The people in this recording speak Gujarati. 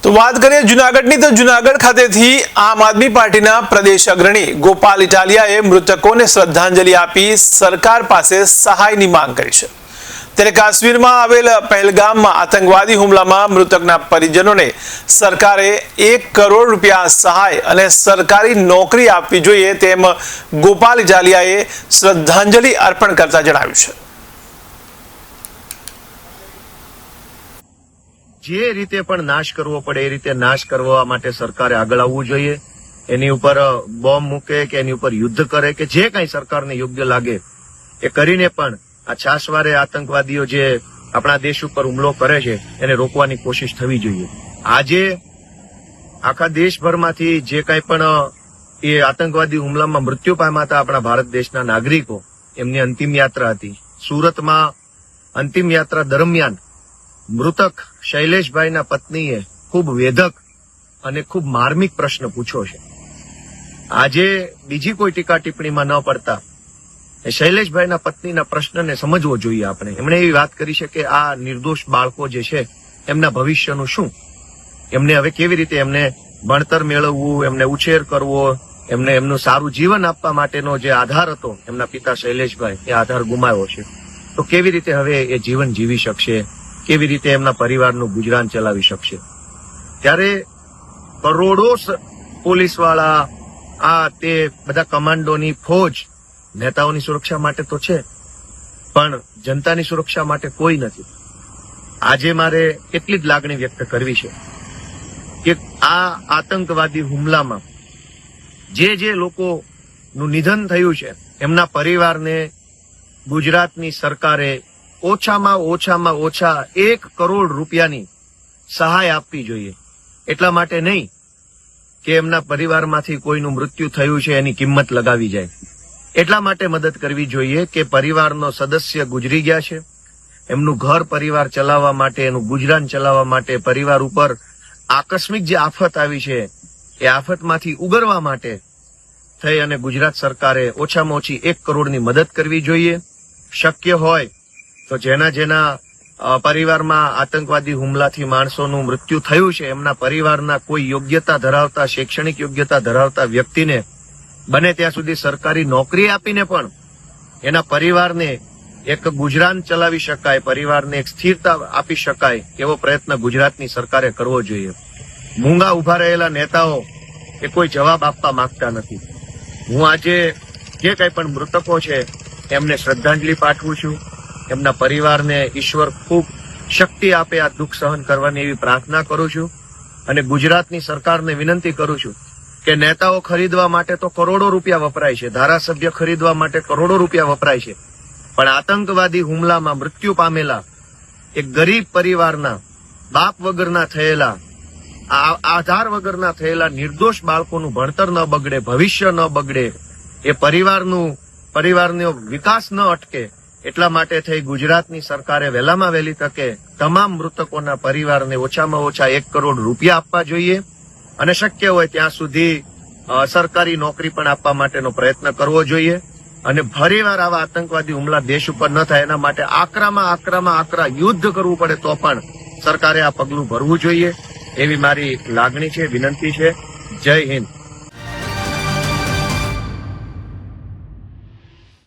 તો વાત કરીએ જૂનાગઢની તો જૂનાગઢ ખાતેથી આમ આદમી પાર્ટીના પ્રદેશ અગ્રણી ગોપાલ ઇટાલિયાએ મૃતકોને શ્રદ્ધાંજલિ આપી સરકાર પાસે સહાયની માંગ કરી છે। ત્યારે કાશ્મીરમાં આવેલ પહેલગામમાં આતંકવાદી હુમલામાં મૃતકના પરિજનોને સરકારે 1 કરોડ રૂપિયા સહાય અને સરકારી નોકરી આપવી જોઈએ તેમ ગોપાલ ઇટાલિયાએ શ્રદ્ધાંજલિ અર્પણ કરતા જણાવ્યું છે। જે રીતે પણ નાશ કરવો પડે એ રીતે નાશ કરવા માટે સરકારે આગળ આવવું જોઈએ। એની ઉપર બોમ્બ મૂકે કે એની ઉપર યુદ્ધ કરે કે જે કંઈ સરકારને યોગ્ય લાગે એ કરીને પણ આ છાસવારે આતંકવાદીઓ જે આપણા દેશ ઉપર હુમલો કરે છે એને રોકવાની કોશિશ થવી જોઈએ। આજે આખા દેશભરમાંથી જે કંઈ પણ એ આતંકવાદી હુમલામાં મૃત્યુ પામ્યા હતા આપણા ભારત દેશના નાગરિકો, એમની અંતિમ યાત્રા હતી। સુરતમાં અંતિમ યાત્રા દરમિયાન મૃતક શૈલેષભાઈના પત્નીએ ખૂબ વેધક અને ખૂબ માર્મિક પ્રશ્ન પૂછ્યો છે। આજે બીજી કોઈ ટીકા ટિપ્પણીમાં ન પડતા શૈલેષભાઈના પત્નીના પ્રશ્નને સમજવો જોઈએ આપણે। એમણે એવી વાત કરી છે કે આ નિર્દોષ બાળકો જે છે એમના ભવિષ્યનું શું, એમને હવે કેવી રીતે એમને ભણતર મેળવવું, એમને ઉછેર કરવો, એમને એમનું સારું જીવન આપવા માટેનો જે આધાર હતો એમના પિતા શૈલેષભાઈ, એ આધાર ગુમાવ્યો છે। તો કેવી રીતે હવે એ જીવન જીવી શકશે, કેવી રીતે એમના પરિવારનું ગુજરાન ચલાવી શકશે? ત્યારે કરોડો પોલીસવાળા, આ તે બધા કમાન્ડોની ફોજ નેતાઓની સુરક્ષા માટે તો છે, પણ જનતાની સુરક્ષા માટે કોઈ નથી। આજે મારે એટલી જ લાગણી વ્યક્ત કરવી છે કે આ આતંકવાદી હુમલામાં જે લોકોનું નિધન થયું છે એમના પરિવારને ગુજરાતની સરકારે ઓછામાં ઓછા 1 કરોડ રૂપિયાની સહાય આપવી જોઈએ। એટલા માટે નહીં કે એમના પરિવારમાંથી કોઈનું મૃત્યુ થયું છે એની કિંમત લગાવી જાય, એટલા માટે મદદ કરવી જોઈએ કે પરિવારનો સદસ્ય ગુજરી ગયા છે, એમનું ઘર પરિવાર ચલાવવા માટે, એનું ગુજરાન ચલાવવા માટે, પરિવાર ઉપર આકસ્મિક જે આફત આવી છે એ આફતમાંથી ઉગરવા માટે થઈ અને ગુજરાત સરકારે ઓછામાં ઓછી 1 કરોડની મદદ કરવી જોઈએ। શક્ય હોય તો જેના પરિવારમાં આતંકવાદી હુમલાથી માણસોનું મૃત્યુ થયું છે એમના પરિવારના કોઈ યોગ્યતા ધરાવતા, શૈક્ષણિક યોગ્યતા ધરાવતા વ્યક્તિને બને ત્યાં સુધી સરકારી નોકરી આપીને પણ એના પરિવારને એક ગુજરાન ચલાવી શકાય, પરિવારને એક સ્થિરતા આપી શકાય એવો પ્રયત્ન ગુજરાતની સરકારે કરવો જોઈએ। મૂંગા ઉભા રહેલા નેતાઓ એ કોઈ જવાબ આપવા માંગતા નથી। હું આજે જે કંઈ પણ મૃતકો છે એમને શ્રદ્ધાંજલિ પાઠવું છું। એમના પરિવારને ઈશ્વર ખૂબ શક્તિ આપે આ દુઃખ સહન કરવાની એવી પ્રાર્થના કરું છું અને ગુજરાતની સરકારને વિનંતી કરું છું કે નેતાઓ ખરીદવા માટે તો કરોડો રૂપિયા વપરાય છે, ધારાસભ્ય ખરીદવા માટે કરોડો રૂપિયા વપરાય છે, પણ આતંકવાદી હુમલામાં મૃત્યુ પામેલા એક ગરીબ પરિવારના, બાપ વગરના થયેલા, આધાર વગરના થયેલા નિર્દોષ બાળકોનું ભણતર ન બગડે, ભવિષ્ય ન બગડે, એ પરિવારનો વિકાસ ન અટકે, એટલા માટે થઈ ગુજરાતની સરકારે વહેલામાં વહેલી તકે તમામ મૃતકોના પરિવારને ઓછામાં ઓછા 1 કરોડ રૂપિયા આપવા જોઈએ અને શક્ય હોય ત્યાં સુધી સરકારી નોકરી પણ આપવા માટેનો પ્રયત્ન કરવો જોઈએ અને ફરીવાર આવા આતંકવાદી હુમલા દેશ ઉપર ન થાય એના માટે આકરા યુદ્ધ કરવું પડે તો પણ સરકારે આ પગલું ભરવું જોઈએ એવી મારી લાગણી છે, વિનંતી છે। જય હિન્દ।